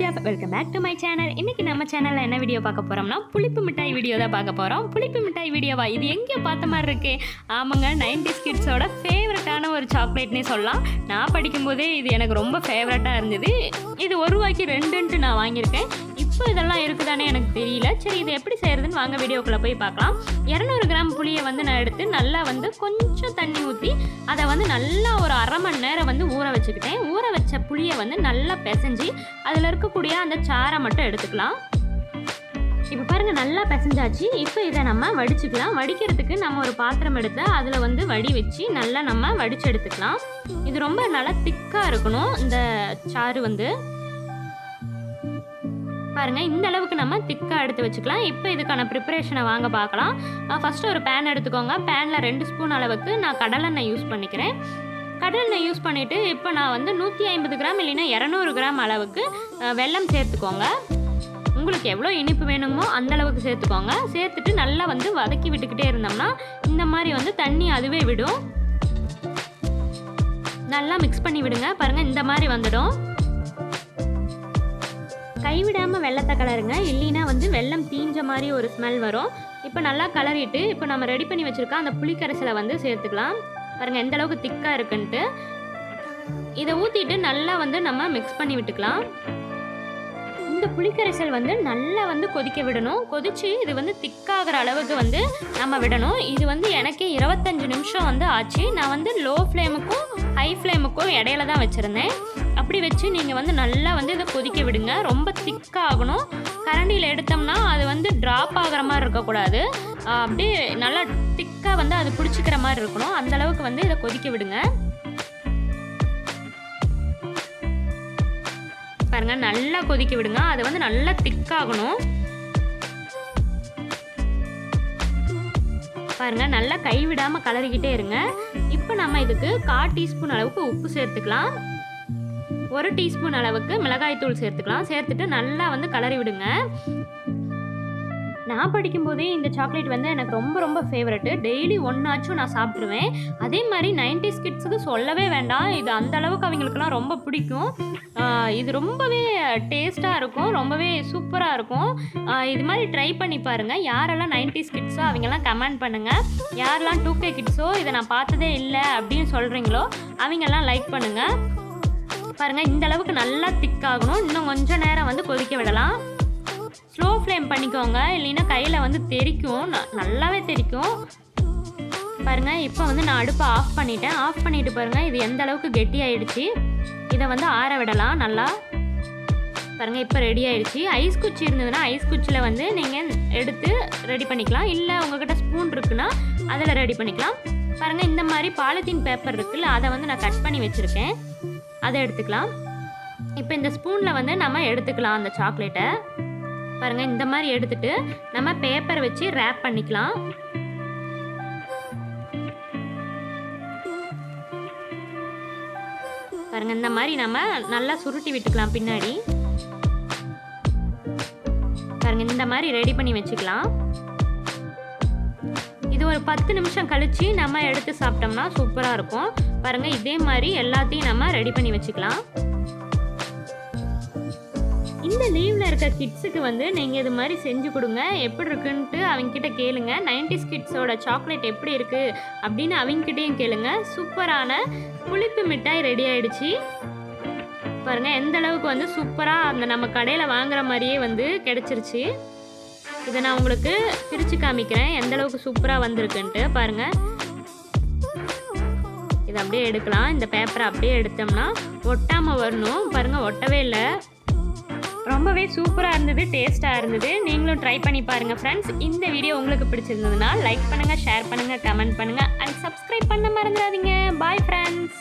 Tears, welcome back to my channel. இன்றைக்கி நம்ம சேனலில் என்ன வீடியோ பார்க்க போகிறோம்னா புளிப்பு மிட்டாய் வீடியோ தான் பார்க்க போகிறோம். புளிப்பு மிட்டாய் வீடியோவா? இது எங்கேயோ பார்த்த மாதிரி இருக்கே. ஆமாங்க, 90's கிட்ஸோட ஃபேவரட்டான ஒரு சாக்லேட்னே சொல்லலாம். நான் படிக்கும்போதே இது எனக்கு ரொம்ப ஃபேவரட்டாக இருந்தது. இது ஒரு ரூபாய்க்கு 2ன்ட்டு நான் வாங்கியிருக்கேன். இப்போ இதெல்லாம் இருக்குதானே எனக்கு தெரியல. சரி, இது எப்படி செய்கிறதுன்னு வாங்க வீடியோக்குள்ளே போய் பார்க்கலாம். 200 கிராம் புளியை நான் எடுத்து நல்லா கொஞ்சம் தண்ணி ஊற்றி அதை நல்லா ஒரு அரை மணி நேரம் ஊற வச்சுக்கிட்டேன். ஊற வச்ச புளியை நல்லா பிசைஞ்சு அதில் இருக்கக்கூடிய அந்த சாரை மட்டும் எடுத்துக்கலாம். இப்போ பாருங்கள், நல்லா பிசைஞ்சாச்சு. இப்போ இதை நம்ம வடிச்சுக்கலாம். வடிக்கிறதுக்கு நம்ம ஒரு பாத்திரம் எடுத்து அதில் வடி வச்சு நல்லா நம்ம வடித்து எடுத்துக்கலாம். இது ரொம்ப நல்லா திக்காக இருக்கணும். இந்த சாறு பாருங்கள், இந்த அளவுக்கு நம்ம திக்காக எடுத்து வச்சுக்கலாம். இப்போ இதுக்கான ப்ரிப்பரேஷனை வாங்க பார்க்கலாம். ஃபஸ்ட்டு ஒரு பேன் எடுத்துக்கோங்க. பேனில் 2 ஸ்பூன் அளவுக்கு நான் கடலெண்ணெய் யூஸ் பண்ணிக்கிறேன். கடலெண்ணெய் யூஸ் பண்ணிவிட்டு இப்போ நான் 150 கிராம் இல்லைன்னா 200 கிராம் அளவுக்கு வெல்லம் சேர்த்துக்கோங்க. உங்களுக்கு எவ்வளோ இனிப்பு வேணுமோ அந்தளவுக்கு சேர்த்துக்கோங்க. சேர்த்துட்டு நல்லா வதக்கி விட்டுக்கிட்டே இருந்தோம்னா இந்த மாதிரி தண்ணி அதுவே விடும். நல்லா மிக்ஸ் பண்ணி விடுங்க. பாருங்கள், இந்த மாதிரி வந்துடும். கைவிடாமல் வெள்ளத்தை கலருங்க, இல்லைன்னா வெல்லம் தீஞ்ச மாதிரி ஒரு ஸ்மெல் வரும். இப்போ நல்லா கலரிட்டு இப்போ நம்ம ரெடி பண்ணி வச்சுருக்க அந்த புளிக்கரைசலை சேர்த்துக்கலாம். பாருங்கள் எந்த அளவுக்கு திக்காக இருக்குன்ட்டு. இதை ஊற்றிட்டு நல்லா நம்ம மிக்ஸ் பண்ணி விட்டுக்கலாம். இந்த புளிக்கரைசல் நல்லா கொதிக்க விடணும். கொதித்து இது திக்காகிற அளவுக்கு நம்ம விடணும். இது எனக்கே 25 நிமிஷம் ஆச்சு. நான் லோ ஃப்ளேமுக்கும் ஹை ஃப்ளேமுக்கும் இடையில தான் வச்சுருந்தேன். அப்படி வச்சு நீங்கள் நல்லா இதை கொதிக்க விடுங்க. ரொம்ப திக்காகணும். கரண்டியில் எடுத்தோம்னா அது ட்ராப் ஆகிற மாதிரி இருக்கக்கூடாது. அப்படியே நல்லா திக்காக அது பிடிச்சிக்கிற மாதிரி இருக்கணும். அந்தளவுக்கு இதை கொதிக்க விடுங்க. பாருங்க, நல்லா கொதிக்க விடுங்க. அது நல்லா திக்காகணும். பாருங்க, நல்லா கைவிடாமல் கலரிக்கிட்டே இருங்க. இப்போ நம்ம இதுக்கு 1/4 டீஸ்பூன் அளவுக்கு உப்பு சேர்த்துக்கலாம். 1 டீஸ்பூன் அளவுக்கு மிளகாய்த்தூள் சேர்த்துக்கலாம். சேர்த்துட்டு நல்லா கலரி விடுங்க. நான் படிக்கும்போதே இந்த சாக்லேட் எனக்கு ரொம்ப ஃபேவரெட்டு. டெய்லி ஒன்றாச்சும் நான் சாப்பிட்ருவேன். அதே மாதிரி 90's கிட்ஸுக்கு சொல்லவே வேண்டாம். இது அந்த அளவுக்கு அவங்களுக்குலாம் ரொம்ப பிடிக்கும். இது ரொம்பவே டேஸ்ட்டாக இருக்கும். ரொம்பவே சூப்பராக இருக்கும். இது மாதிரி ட்ரை பண்ணி பாருங்கள். யாரெல்லாம் 90's கிட்ஸோ அவங்கெல்லாம் கமெண்ட் பண்ணுங்கள். யாரெல்லாம் 2K கிட்ஸோ இதை நான் பார்த்ததே இல்லை அப்படின்னு சொல்கிறீங்களோ அவங்கெல்லாம் லைக் பண்ணுங்கள். பாருங்கள், இந்த அளவுக்கு நல்லா திக்காகணும். இன்னும் கொஞ்சம் நேரம் கொதிக்க விடலாம். ஸ்லோ ஃப்ளேம் பண்ணிக்கோங்க, இல்லைன்னா கையில் தெறிக்கும். நல்லாவே தெறிக்கும். பாருங்கள், இப்போ நான் அடுப்பை ஆஃப் பண்ணிட்டேன். ஆஃப் பண்ணிவிட்டு பாருங்கள், இது எந்த அளவுக்கு கெட்டி ஆகிடுச்சு. இதை ஆற விடலாம் நல்லா. பாருங்கள், இப்போ ரெடி ஆகிடுச்சு. ஐஸ் குச்சி இருந்ததுன்னா ஐஸ் குச்சியில் நீங்கள் எடுத்து ரெடி பண்ணிக்கலாம். இல்லை உங்கள்கிட்ட ஸ்பூன் இருக்குன்னா அதில் ரெடி பண்ணிக்கலாம். பாருங்கள், இந்த மாதிரி பாலித்தீன் பேப்பர் இருக்குல்ல, அதை நான் கட் பண்ணி வச்சுருக்கேன். அதை எடுத்துக்கலாம். இப்போ இந்த ஸ்பூனில் நம்ம எடுத்துக்கலாம் அந்த சாக்லேட்டை. பாருங்கள், இந்த மாதிரி எடுத்துட்டு நம்ம பேப்பர் வச்சு ரேப் பண்ணிக்கலாம். பாருங்கள், இந்த மாதிரி நம்ம நல்லா சுருட்டி விட்டுக்கலாம் பின்னாடி. பாருங்கள், இந்த மாதிரி ரெடி பண்ணி வச்சுக்கலாம். இது ஒரு 10 நிமிஷம் கழித்து நம்ம எடுத்து சாப்பிட்டோம்னா சூப்பராக இருக்கும். பாருங்கள், இதே மாதிரி எல்லாத்தையும் நம்ம ரெடி பண்ணி வச்சுக்கலாம். இந்த லீவில் இருக்க கிட்ஸுக்கு நீங்கள் இது மாதிரி செஞ்சு கொடுங்க. எப்படி இருக்குன்ட்டு அவங்கக்கிட்ட கேளுங்க. 90's கிட்ஸோட சாக்லேட் எப்படி இருக்குது அப்படின்னு அவங்கக்கிட்டேயும் கேளுங்க. சூப்பரான புளிப்பு மிட்டாய் ரெடி ஆகிடுச்சு. பாருங்கள், எந்த அளவுக்கு சூப்பராக அந்த நம்ம கடையில் வாங்குற மாதிரியே கிடச்சிருச்சு. இதை நான் உங்களுக்கு பிரித்து காமிக்கிறேன் எந்த அளவுக்கு சூப்பராக வந்திருக்குன்ட்டு. பாருங்கள், இதை அப்படியே எடுக்கலாம். இந்த பேப்பரை அப்படியே எடுத்தோம்னா ஒட்டாமல் வரணும். பாருங்கள், ஒட்டவே இல்லை. ரொம்பவே சூப்பராக இருந்தது, டேஸ்ட்டாக இருந்தது. நீங்களும் ட்ரை பண்ணி பாருங்கள் ஃப்ரெண்ட்ஸ். இந்த வீடியோ உங்களுக்கு பிடிச்சிருந்ததுன்னா லைக் பண்ணுங்கள், ஷேர் பண்ணுங்கள், கமெண்ட் பண்ணுங்கள் அண்ட் சப்ஸ்கிரைப் பண்ண மறந்துடாதீங்க. Bye friends.